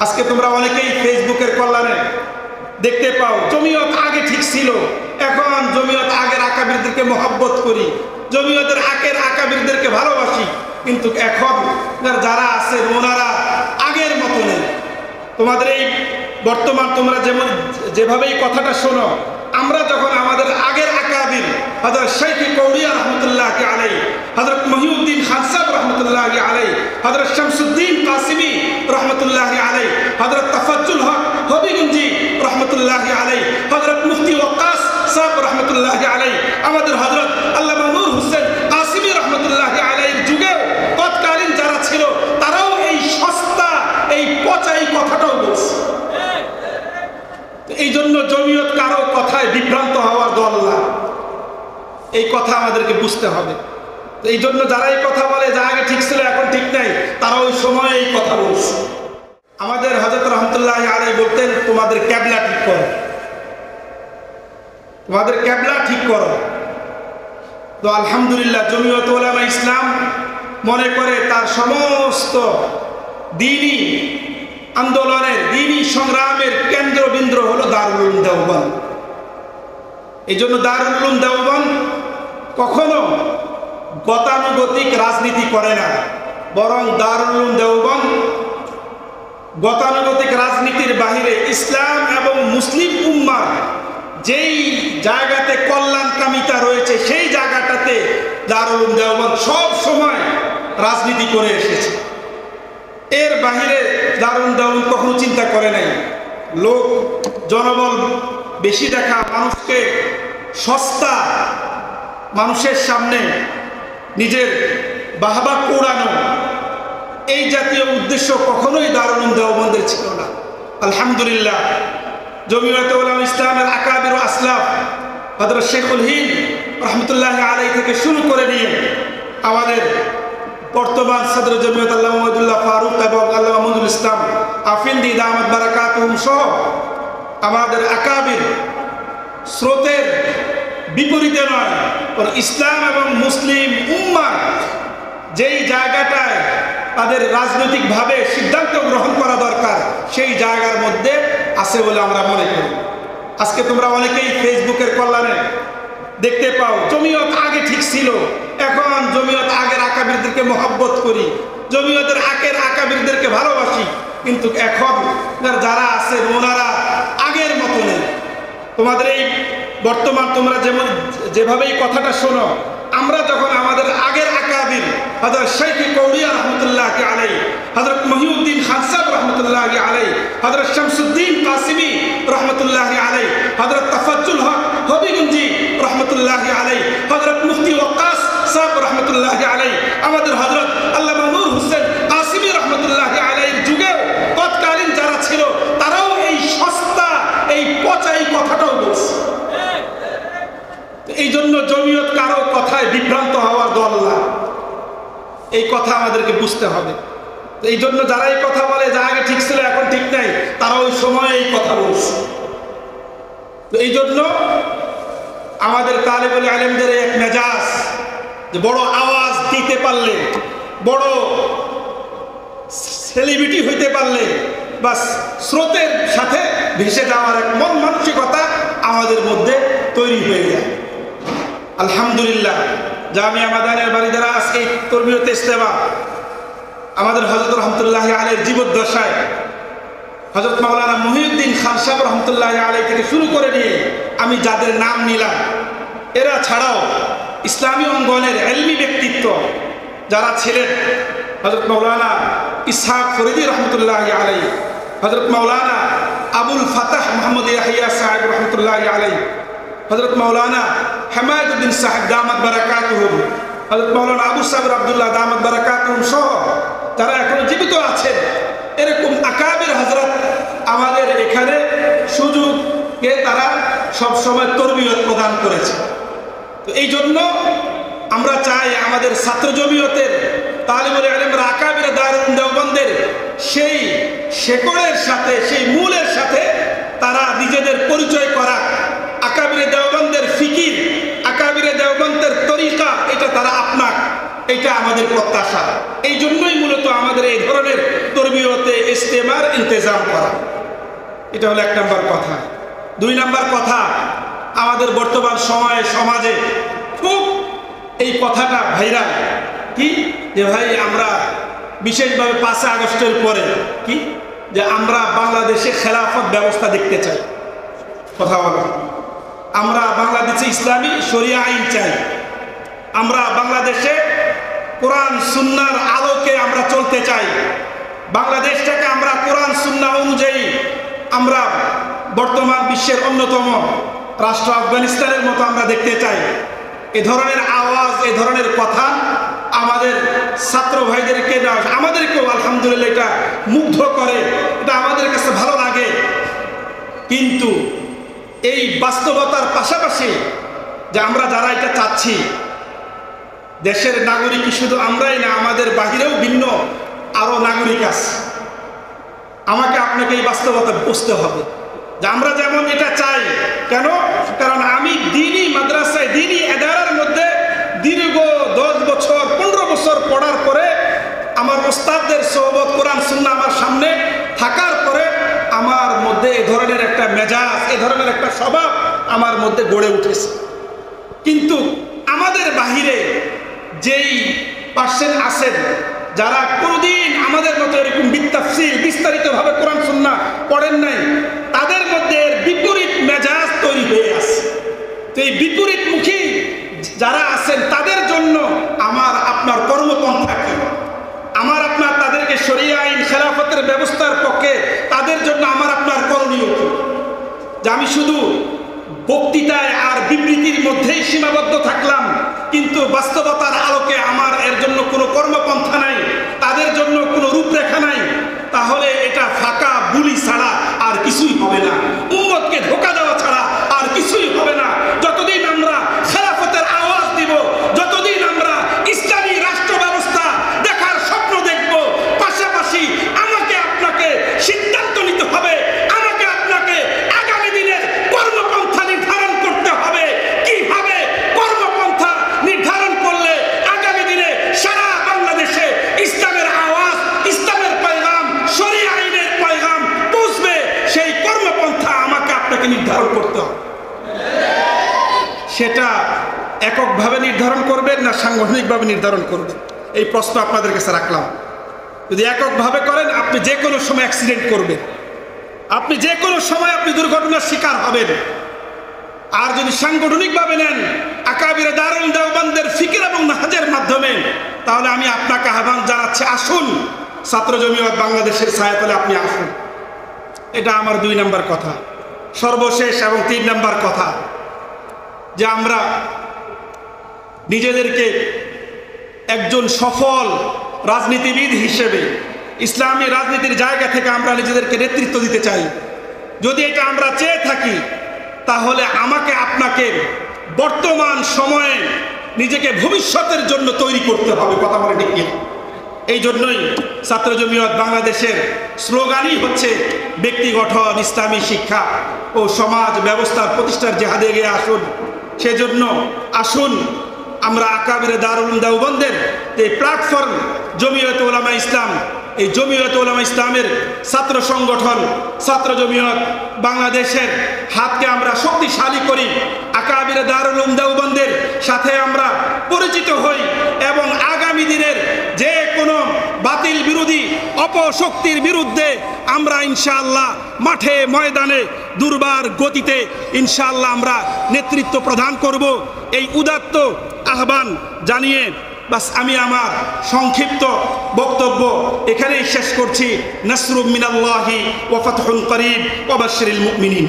আজকে তোমরা অনেকেই ফেসবুকের কল্যাণে দেখতে পাও জমিয়ত আগে ঠিক ছিল, এখন জমিয়ত আগের আকাবিরদেরকে মহব্বত করি, জমিয়তের আগের আকাবিরদেরকে ভালোবাসি, কিন্তু এখন যারা আছে ওনারা আগের মতো নেই। তোমাদের এই বর্তমান তোমরা যেভাবে এই কথাটা শোনো, আমরা যখন আমাদের আগের আকাবির হযরত শাইখ কৌড়িয়া রহমতুল্লাহি আলাইহি, হযরত মহিউদ্দিন খান সাহেব রহমতুল্লাহি আলাইহি, হযরত শামসুদ্দিন কাসিমি রহমতুল্লাহি আলাইহি, হযরত তাফাজ্জুল হক হবিগঞ্জি রহমতুল্লাহি আলাইহি, হযরত মুফতি ওয়াক্কাস সাহেব রহমতুল্লাহি আলাইহি, আমাদের হযরত আল্লামা নূর হোসেন কাসিমি রহমতুল্লাহি আলাইহির যুগে তৎকালীন যারা ছিল তারাও এই সস্তা এই পচা এই কথাটাও বলছে। এই জন্য জমিয়ত কারো কথায় বিভ্রান্ত হওয়ার দল না, এই কথা আমাদেরকে বুঝতে হবে। এই জন্য যারা এই কথা বলে যা আগে ঠিক ছিল এখন ঠিক নাই, তারা ওই সময় এই কথা বলছে। আমাদের হযরত রহমতুল্লাহি আলাইহি বলতেন তোমাদের কিবলা ঠিক করো, তোমাদের কিবলা ঠিক করো। তো আলহামদুলিল্লাহ জমিয়ত উলামা ইসলাম মনে করে তার সমস্ত দ্বীনি আন্দোলনের দ্বীনি সংগ্রামের কেন্দ্রবিন্দু হলো দারুল উলুম দেওবন্দ। এই জন্য দারুল উলুম দেওবন্দ কখনো গতানুগতিক রাজনীতি করে না, বরং দারুল উলুম দেওবন্দ গতানুগতিক রাজনীতির বাহিরে ইসলাম এবং মুসলিম উম্মার যেই জায়গাতে কল্যাণকামিতা রয়েছে সেই জায়গাটাতে দারুল উলুম দেওবন্দ সব সময় রাজনীতি করে এসেছে। এর বাহিরে দারুল উলুম দেওবন্দ কখনো চিন্তা করে নাই লোক জনবল বেশি দেখা, মানুষকে সস্তা মানুষের সামনে নিজের বাহবা কোড়ানো, এই জাতীয় উদ্দেশ্য কখনোই দারুল উলুম দেওবন্দের ছিল না। আলহামদুলিল্লাহ জমিয়ত উলামা ইসলামের আকাবির ও আসলাফ হযরত শেখুল হিন্দ রহমতুল্লাহি আলাইহি থেকে শুরু করে নিয়ে আমাদের বর্তমান সদর জমিয়ত আল্লামা মুহাম্মদুল্লাহ ফারুক এবং আল্লামা মুহাম্মদুল ইসলাম আফিন্দি দামাত বারাকাতুহুম সহ আমাদের আকাবির স্রোতের বিপরীতে নয়, ইসলাম এবং মুসলিম উম্মাহ যেই জায়গাটায় তাদের রাজনৈতিকভাবে সিদ্ধান্ত গ্রহণ করা দরকার সেই জায়গার মধ্যে আছে বলে আমরা মনে করি। আজকে তোমরা অনেকেই ফেসবুকের কল্যাণে দেখতে পাও জমিয়ত আগে ঠিক ছিল, এখন জমিয়ত আগের আকাবিরদেরকে মহব্বত করি, জমিয়তের আগের আকাবিরদেরকে ভালোবাসি, কিন্তু এখন যারা আছে ওনারা আগের মতো নেই। তোমাদের এই বর্তমান তোমরা যেভাবে এই কথাটা শোনো, আমরা যখন আমাদের আগের আকাবির হযরত শাইখ কৌড়িয়া রহমতুল্লাহি আলাইহি, হযরত মহিউদ্দিন খান সাহেব রহমতুল্লাহি আলাইহি, হযরত শামসুদ্দিন কাসিমি রহমতুল্লাহি আলাইহি, হযরত তাফাজ্জুল হক হবিগঞ্জি রহমতুল্লাহি আলাইহি, হযরত মুফতি ওয়াক্কাস সাহেব রহমতুল্লাহি আলাইহি, আমাদের হযরত আল্লামা নূর হোসেন কাসিমি রহমতুল্লাহি আলাইহির যুগে তৎকালীন যারা ছিল তারাও এই সস্তা এই পচা এই কথাটাও বলছে। এই জন্য জমিয়ত কারো কথায় বিভ্রান্ত হওয়ার দল না, এই কথা আমাদেরকে বুঝতে হবে। এই জন্য যারা এই কথা বলে যা আগে ঠিক ছিল এখন ঠিক নাই, তারা ওই সময় এই কথা বলছে। এই জন্য আমাদের তালেবুল ইলমদের এক মেজাজ, যে বড় আওয়াজ দিতে পারলে, বড় সেলিব্রিটি হইতে পারলে বাস স্রোতের সাথে ভেসে যাওয়ার এক মন মানসিকতা আমাদের মধ্যে তৈরি হয়ে যায়। আলহামদুলিল্লাহ জামিয়া মাদানিয়ার বাড়িদারা আজকে তরবিয়তে ইস্তেমা আমাদের হযরত রহমতুল্লাহি আলাইহির জীবদ্দশায় হযরত মাওলানা মহিউদ্দিন খান সাহেব রহমতুল্লাহি আলাইহি থেকে শুরু করে নিয়ে আমি যাদের নাম নিলাম, এরা ছাড়াও ইসলামী অঙ্গনের ইলমি ব্যক্তিত্ব যারা ছিলেন হযরত মাওলানা ইসহাক ফরিদি রহমতুল্লাহি আলাইহি, হযরত মাওলানা আবুল ফাতাহ মুহাম্মদ ইয়াহিয়া সাহেব রহমতুল্লাহি আলাইহি, হযরত মাওলানা হামাদউদ্দিন সাহেব দামাত বারাকাতুহুম, হযরত মাওলানা আবু সাবির আব্দুল্লাহ দামাত বারাকাতুহুম সহ যারা এখনো জীবিত আছেন, এরকম আকাবির হযরত আমাদের এখানে সুযোগে তারা সবসময় তরবিয়ত প্রদান করেছে। তো এই জন্য আমরা চাই আমাদের ছাত্র জমিয়তের তালিবুল ইলমরা আকাবির দারুল উলুম দেওবন্দের সেই শেকড়ের সাথে সেই মূলের সাথে তারা নিজেদের পরিচয় করা, আকাবির দেওবন্দের ফিকির, আকাবির দেওবন্দের তরিকা এটা তারা আপনার এটা আমাদের প্রত্যাশা। এই জন্যই মূলত আমাদের এই ধরনের তরবিয়তে ইজতেমার ইন্তজাম করা। এটা হলো 1 নম্বর কথা। 2 নম্বর কথা, আমাদের বর্তমান সময়ে সমাজে খুব এই কথাটা ভাইরাল, কি যে ভাই আমরা বিশেষভাবে 5 আগস্টের পরে কি যে আমরা বাংলাদেশে খেলাফত ব্যবস্থা দেখতে চাই। কথা বলো, আমরা বাংলাদেশে ইসলামী শরিয়া আইন চাই, আমরা বাংলাদেশে কোরআন সুন্নাহর আলোকে আমরা চলতে চাই, বাংলাদেশটাকে আমরা কোরআন সুন্নাহ অনুযায়ী আমরা বর্তমান বিশ্বের অন্যতম রাষ্ট্র আফগানিস্তানের মতো আমরা দেখতে চাই। এ ধরনের আওয়াজ, এ ধরনের কথা আমাদের ছাত্র ভাইদেরকে না, আমাদেরকেও আলহামদুলিল্লাহ এটা মুগ্ধ করে, এটা আমাদের কাছে ভালো লাগে। কিন্তু এই বাস্তবতার পাশাপাশি যে আমরা যারা এটা চাচ্ছি, দেশের নাগরিক শুধু আমরাই না, আমাদের বাহিরেও ভিন্ন আরো নাগরিক আছে। আমাকে আপনাকে এই বাস্তবতা বুঝতে হবে যে আমরা যেমন এটা চাই, কেন? কারণ আমি দ্বীনি মাদ্রাসায়, দ্বীনি এদারার মধ্যে দীর্ঘ 10 বছর 15 বছর পড়ার পরে আমার ওস্তাদদের সোহবত, কোরআন সুন্নাহ আমার সামনে থাকার পরে আমার মধ্যে এ ধরনের একটা মেজাজ, এ ধরনের একটা স্বভাব আমার মধ্যে গড়ে উঠেছে। কিন্তু আমাদের বাহিরে যেই পার্সেন্ট আছেন যারা কোনোদিন আমাদের মতো এরকম বিস্তাফসিল বিস্তারিতভাবে কোরআন সুন্নাহ পড়েন নাই, তাদের মধ্যে বিপরীত মেজাজ তৈরি হয়ে আছে। তো এই বিপরীতমুখী যারা আছেন তাদের জন্য আমার আপনার কর্মপন্থা কি? আমার আপনার তাদেরকে শরিয়া আইন খেলাফতের ব্যবস্থার পক্ষে তাদের জন্য আমার আপনার করণীয় কি? যে আমি শুধু বক্তৃতায় আর বিবৃতির মধ্যেই সীমাবদ্ধ থাকলাম, কিন্তু বাস্তবতার আলোকে আমার এর জন্য কোনো কর্মপন্থা নাই, তাদের জন্য কোনো রূপরেখা নাই, তাহলে এটা ফাঁকা বুলি ছাড়া আর কিছুই হবে না, উম্মতকে ধোঁকা দেওয়া ছাড়া আর কিছুই হবে না। যতদিন আমরা খেলাফতের আওয়াজ দিব, যতদিন আমরা ইসলামী রাষ্ট্র ব্যবস্থা দেখার স্বপ্ন দেখব, পাশাপাশি আমাকে আপনাকে সিদ্ধান্ত নিতে হবে, আমাকে আপনাকে আগামী দিনের কর্মপন্থা নির্ধারণ করতে হবে। কিভাবে কর্মপন্থা নির্ধারণ করলে আগামী দিনে সারা বাংলাদেশে ইসলামের আওয়াজ, ইসলামের পয়গাম, শরিয়া আইনের পয়গাম পৌঁছবে, সেই কর্মপন্থা আমাকে আপনাকে নির্ধারণ করতে হবে। সেটা এককভাবে নির্ধারণ করবেন না সাংগঠনিকভাবে নির্ধারণ করবেন, এই প্রশ্ন আপনাদের কাছে রাখলাম। যদি এককভাবে করেন, আপনি যে কোনো সময় অ্যাক্সিডেন্ট করবেন, আপনি যে কোনো সময় আপনি দুর্ঘটনার শিকার হবেন। আর যদি সাংগঠনিকভাবে নেন আকাবিরে দারুল দেওবন্দের ফিকির এবং নাহাজের মাধ্যমে, তাহলে আমি আপনাকে আহ্বান জানাচ্ছি, আসুন ছাত্র জমিয়ত বাংলাদেশের ছায়াতলে আপনি আসুন। এটা আমার 2 নম্বর কথা। সর্বশেষ এবং 3 নম্বর কথা, যে আমরা নিজেদেরকে একজন সফল রাজনীতিবিদ হিসেবে ইসলামী রাজনীতির জায়গা থেকে আমরা নিজেদেরকে নেতৃত্ব দিতে চাই। যদি এটা আমরা চেয়ে থাকি, তাহলে আমাকে আপনাকে বর্তমান সময়ে নিজেকে ভবিষ্যতের জন্য তৈরি করতে হবে। কথা বলে ঠিক। এই জন্যই ছাত্র জমিয়ত বাংলাদেশের স্লোগানই হচ্ছে ব্যক্তি গঠন, ইসলামী শিক্ষা ও সমাজ ব্যবস্থার প্রতিষ্ঠার জেহাদে এগিয়ে আসুন। সেজন্য আসুন আমরা আকাবিরে দারুল দেওবন্দের এই প্ল্যাটফর্ম জমিয়তে উলামা ইসলাম, এই জমিয়তে উলামা ইসলামের ছাত্র সংগঠন ছাত্র জমিয়ত বাংলাদেশের হাতকে আমরা শক্তিশালী করি, আকাবিরে দারুল দেওবন্দের সাথে আমরা পরিচিত হই এবং আগামী দিনের যে কোনো বাতিল বিরোধী অপশক্তির বিরুদ্ধে আমরা ইনশাআল্লাহ মাঠে ময়দানে দুর্বার গতিতে ইনশাআল্লাহ আমরা নেতৃত্ব প্রদান করব। এই উদাত্ত আহ্বান জানিয়ে বাস আমি আমার সংক্ষিপ্ত বক্তব্য এখানেই শেষ করছি। নাসরুম মিনাল্লাহি ওয়া ফাতহুন করিব ওয়া বাশশিরিল মুমিনিন।